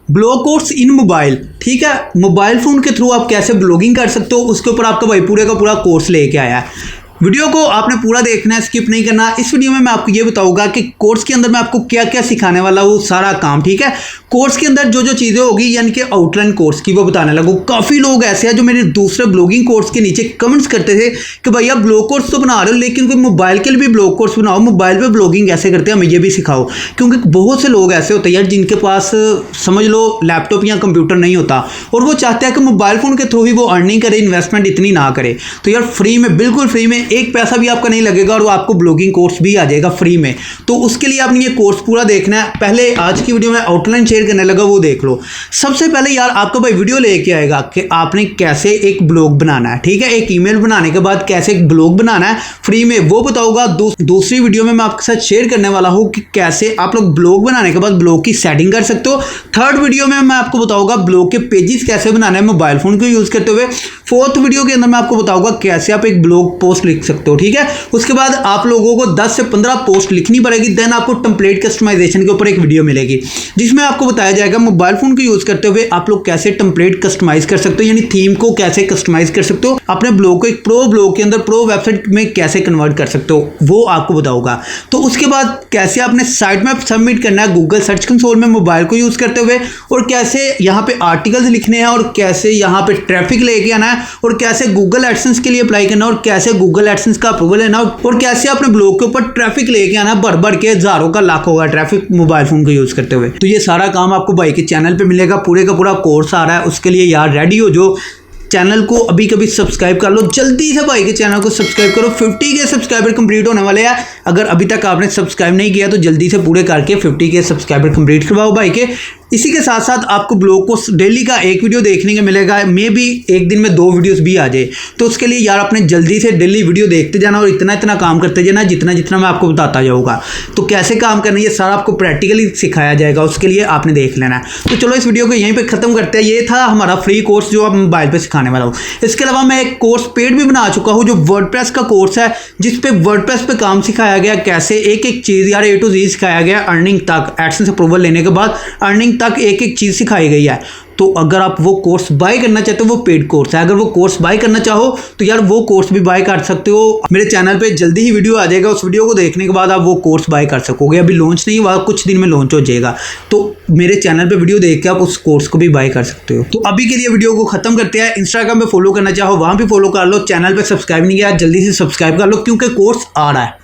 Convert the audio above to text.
Blog course in mobile. ठीक है, mobile phone के थ्रू आप कैसे ब्लॉगिंग कर सकते हो उसके ऊपर आपका भाई पूरे का पूरा कोर्स लेके आया है। वीडियो को आपने पूरा देखना है, स्किप नहीं करना। इस वीडियो में मैं आपको ये बताऊंगा कि कोर्स के अंदर मैं आपको क्या क्या सिखाने वाला हूँ, सारा काम। ठीक है, कोर्स के अंदर जो जो चीज़ें होगी यानी कि आउटलाइन कोर्स की वो बताने लगूँ। काफ़ी लोग ऐसे हैं जो मेरे दूसरे ब्लॉगिंग कोर्स के नीचे कमेंट्स करते थे कि भैया ब्लॉग कोर्स तो बना रहे हो लेकिन कोई मोबाइल के लिए भी ब्लॉग कोर्स बनाओ, मोबाइल पर ब्लॉगिंग कैसे करते हैं हमें ये भी सिखाओ। क्योंकि बहुत से लोग ऐसे होते हैं यार जिनके पास समझ लो लैपटॉप या कंप्यूटर नहीं होता और वो चाहते हैं कि मोबाइल फ़ोन के थ्रू ही वो अर्निंग करे, इन्वेस्टमेंट इतनी ना करे। तो यार फ्री में, बिल्कुल फ्री में, एक पैसा भी आपका नहीं लगेगा और वो आपको ब्लॉगिंग कोर्स भी आ जाएगा फ्री में। तो उसके लिए आपने ये कोर्स पूरा देखना है। पहले आज की वीडियो में आउटलाइन शेयर करने लगा, वो देख लो। सबसे पहले यार आपको भाई वीडियो लेके आएगा कि आपने कैसे एक ब्लॉग बनाना है। ठीक है, एक ईमेल बनाने के बाद कैसे एक ब्लॉग बनाना है फ्री में वो बताऊंगा। दूसरी वीडियो में मैं आपके साथ शेयर करने वाला हूं कि कैसे आप लोग ब्लॉग बनाने के बाद ब्लॉग की सेटिंग कर सकते हो। थर्ड वीडियो में मैं आपको बताऊंगा ब्लॉग के पेजेस कैसे बनाना है मोबाइल फोन को यूज करते हुए। फोर्थ वीडियो के अंदर मैं आपको बताऊंगा कैसे आप एक ब्लॉग पोस्ट लिख सकते हो। ठीक है, उसके बाद आप लोगों को 10 से 15 पोस्ट लिखनी पड़ेगी। देन आपको टेम्पलेट कस्टमाइजेशन के ऊपर एक वीडियो मिलेगी जिसमें आपको बताया जाएगा मोबाइल फोन को यूज करते हुए आप लोग कैसे टेम्पलेट कस्टमाइज कर सकते हो, यानी थीम को कैसे कस्टमाइज कर सकते हो, अपने ब्लॉग को एक प्रो ब्लॉग के अंदर, प्रो वेबसाइट में कैसे कन्वर्ट कर सकते हो वो आपको बताऊंगा। तो उसके बाद कैसे आपने साइट मैप सबमिट करना है गूगल सर्च कंसोल में मोबाइल को यूज करते हुए, और कैसे यहाँ पे आर्टिकल्स लिखने हैं, और कैसे यहाँ पे ट्रैफिक लेके आना है, और कैसे गूगल एडसेंस के लिए अप्लाई करना है, और कैसे गूगल एडसेंस का अप्रूवल लेना, और कैसे अपने ब्लॉग के ऊपर ट्रैफिक लेके आना, भर भर के हजारों का लाखों का ट्रैफिक मोबाइल फोन को यूज करते हुए। तो ये सारा काम आपको भाई के चैनल पे मिलेगा, पूरे का पूरा कोर्स आ रहा है। उसके लिए यार रेडी हो जो, चैनल को अभी कभी सब्सक्राइब कर लो, जल्दी से भाई के चैनल को सब्सक्राइब करो। 50 के सब्सक्राइबर कंप्लीट होने वाले हैं। अगर अभी तक आपने सब्सक्राइब नहीं किया तो जल्दी से पूरे करके 50 के सब्सक्राइबर कंप्लीट करवाओ भाई के। इसी के साथ साथ आपको ब्लॉग को डेली का एक वीडियो देखने को मिलेगा, मे भी एक दिन में 2 वीडियोस भी आ जाए। तो उसके लिए यार अपने जल्दी से डेली वीडियो देखते जाना और इतना इतना काम करते जाना जितना जितना मैं आपको बताता जाऊँगा। तो कैसे काम करना है ये सारा आपको प्रैक्टिकली सिखाया जाएगा, उसके लिए आपने देख लेना है। तो चलो इस वीडियो को यहीं पर ख़त्म करते हैं। ये था हमारा फ्री कोर्स जो आप मोबाइल पर सिखाने वाला हूँ। इसके अलावा मैं एक कोर्स पेड भी बना चुका हूँ जो वर्डप्रेस का कोर्स है, जिसपे वर्डप्रेस पे काम सिखाया गया, कैसे एक एक चीज़ यार A to Z सिखाया गया, अर्निंग तक, एडसेंस अप्रूवल लेने के बाद अर्निंग तक एक एक चीज़ सिखाई गई है। तो अगर आप वो कोर्स बाय करना चाहते हो वो पेड कोर्स है। अगर वो कोर्स बाय करना चाहो तो यार वो कोर्स भी बाय कर सकते हो। मेरे चैनल पे जल्दी ही वीडियो आ जाएगा, उस वीडियो को देखने के बाद आप वो कोर्स बाय कर सकोगे। अभी लॉन्च नहीं हुआ, कुछ दिन में लॉन्च हो जाएगा। तो मेरे चैनल पे वीडियो देख के आप उस कोर्स को भी बाय कर सकते हो। तो अभी के लिए वीडियो को खत्म करते हैं। इंस्टाग्राम पे फॉलो करना चाहो वहाँ भी फॉलो कर लो। चैनल पे सब्सक्राइब नहीं किया, जल्दी से सब्सक्राइब कर लो क्योंकि कोर्स आ रहा है।